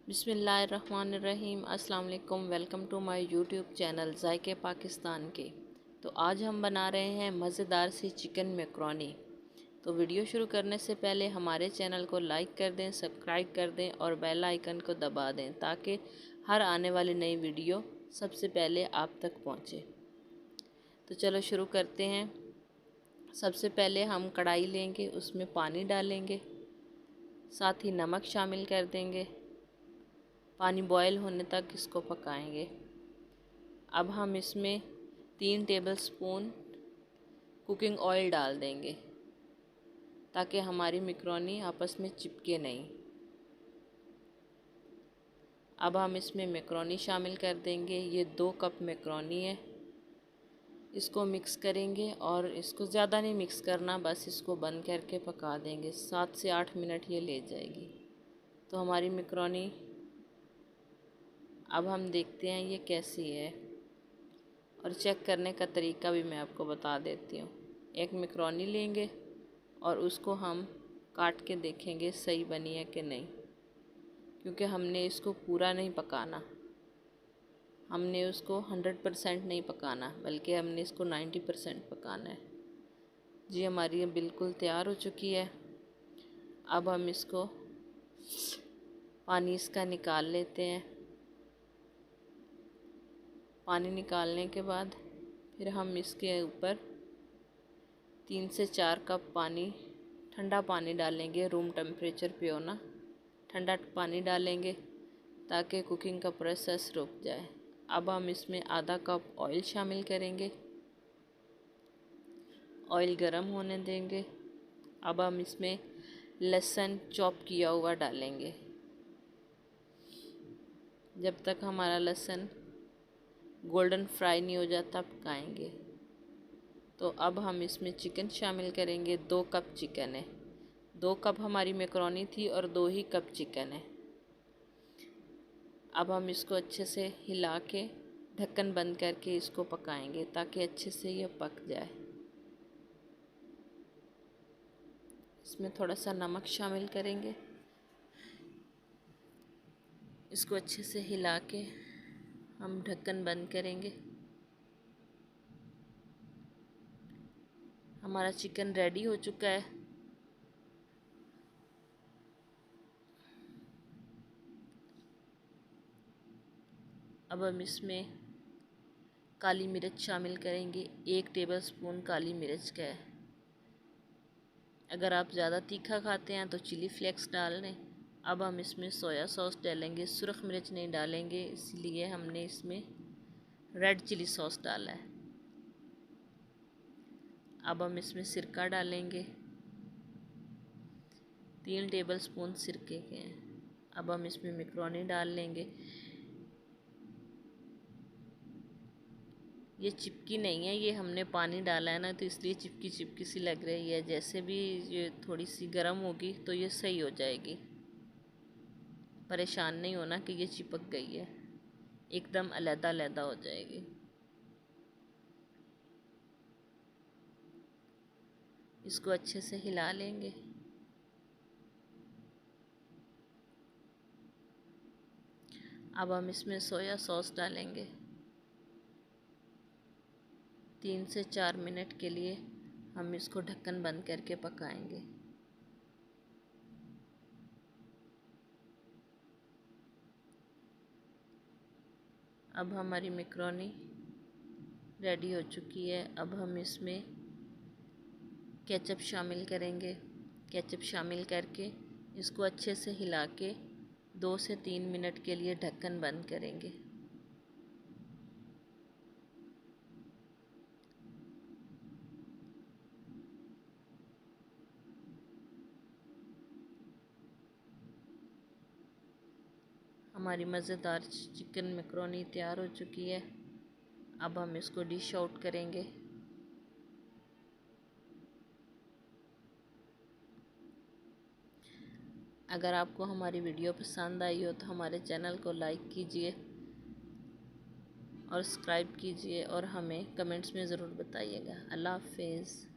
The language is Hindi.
बिस्मिल्लाहिर्रहमानिर्रहीम। अस्सलाम वालेकुम। Welcome to my YouTube channel जायके पाकिस्तान के। तो आज हम बना रहे हैं मज़ेदार सी चिकन मैकरोनी। तो वीडियो शुरू करने से पहले हमारे चैनल को लाइक कर दें, सब्सक्राइब कर दें और बेल आइकन को दबा दें ताकि हर आने वाली नई वीडियो सबसे पहले आप तक पहुँचे। तो चलो शुरू करते हैं। सबसे पहले हम कढ़ाई लेंगे, उसमें पानी डालेंगे, साथ ही नमक शामिल कर देंगे। पानी बॉयल होने तक इसको पकाएंगे। अब हम इसमें 3 टेबलस्पून कुकिंग ऑयल डाल देंगे ताकि हमारी मैकरोनी आपस में चिपके नहीं। अब हम इसमें मैकरोनी शामिल कर देंगे। ये 2 कप मैकरोनी है। इसको मिक्स करेंगे और इसको ज़्यादा नहीं मिक्स करना, बस इसको बंद करके पका देंगे। 7 से 8 मिनट ये ले जाएगी। तो हमारी मैकरोनी अब हम देखते हैं ये कैसी है, और चेक करने का तरीका भी मैं आपको बता देती हूँ। एक मैकरोनी लेंगे और उसको हम काट के देखेंगे सही बनी है कि नहीं, क्योंकि हमने इसको पूरा नहीं पकाना, हमने उसको 100% नहीं पकाना, बल्कि हमने इसको 90% पकाना है। जी हमारी ये बिल्कुल तैयार हो चुकी है। अब हम इसको पानी इसका निकाल लेते हैं। पानी निकालने के बाद फिर हम इसके ऊपर 3 से 4 कप पानी, ठंडा पानी डालेंगे। रूम टेम्परेचर पे होना, ठंडा पानी डालेंगे ताकि कुकिंग का प्रोसेस रुक जाए। अब हम इसमें आधा कप ऑयल शामिल करेंगे। ऑयल गरम होने देंगे। अब हम इसमें लहसुन चॉप किया हुआ डालेंगे। जब तक हमारा लहसुन गोल्डन फ्राई नहीं हो जाता पकाएंगे। तो अब हम इसमें चिकन शामिल करेंगे। 2 कप चिकन है। 2 कप हमारी मैकरोनी थी और 2 ही कप चिकन है। अब हम इसको अच्छे से हिला के ढक्कन बंद करके इसको पकाएंगे ताकि अच्छे से ये पक जाए। इसमें थोड़ा सा नमक शामिल करेंगे। इसको अच्छे से हिला के हम ढक्कन बंद करेंगे। हमारा चिकन रेडी हो चुका है। अब हम इसमें काली मिर्च शामिल करेंगे। 1 टेबलस्पून काली मिर्च का है। अगर आप ज़्यादा तीखा खाते हैं तो चिली फ्लेक्स डाल लें। अब हम इसमें सोया सॉस डालेंगे। सुरख मिर्च नहीं डालेंगे, इसलिए हमने इसमें रेड चिली सॉस डाला है। अब हम इसमें सिरका डालेंगे। 3 टेबलस्पून सिरके के हैं। अब हम इसमें मैकरोनी डाल लेंगे। ये चिपकी नहीं है, ये हमने पानी डाला है ना, तो इसलिए चिपकी चिपकी सी लग रही है। जैसे भी ये थोड़ी सी गर्म होगी तो ये सही हो जाएगी। परेशान नहीं होना कि ये चिपक गई है, एकदम अलग-अलग हो जाएगी। इसको अच्छे से हिला लेंगे। अब हम इसमें सोया सॉस डालेंगे। 3 से 4 मिनट के लिए हम इसको ढक्कन बंद करके पकाएंगे। अब हमारी मैकरोनी रेडी हो चुकी है। अब हम इसमें केचप शामिल करेंगे। केचप शामिल करके इसको अच्छे से हिला के 2 से 3 मिनट के लिए ढक्कन बंद करेंगे। हमारी मज़ेदार चिकन मैकरोनी तैयार हो चुकी है। अब हम इसको डिश आउट करेंगे। अगर आपको हमारी वीडियो पसंद आई हो तो हमारे चैनल को लाइक कीजिए और सब्सक्राइब कीजिए और हमें कमेंट्स में ज़रूर बताइएगा। अल्लाह हाफ़िज़।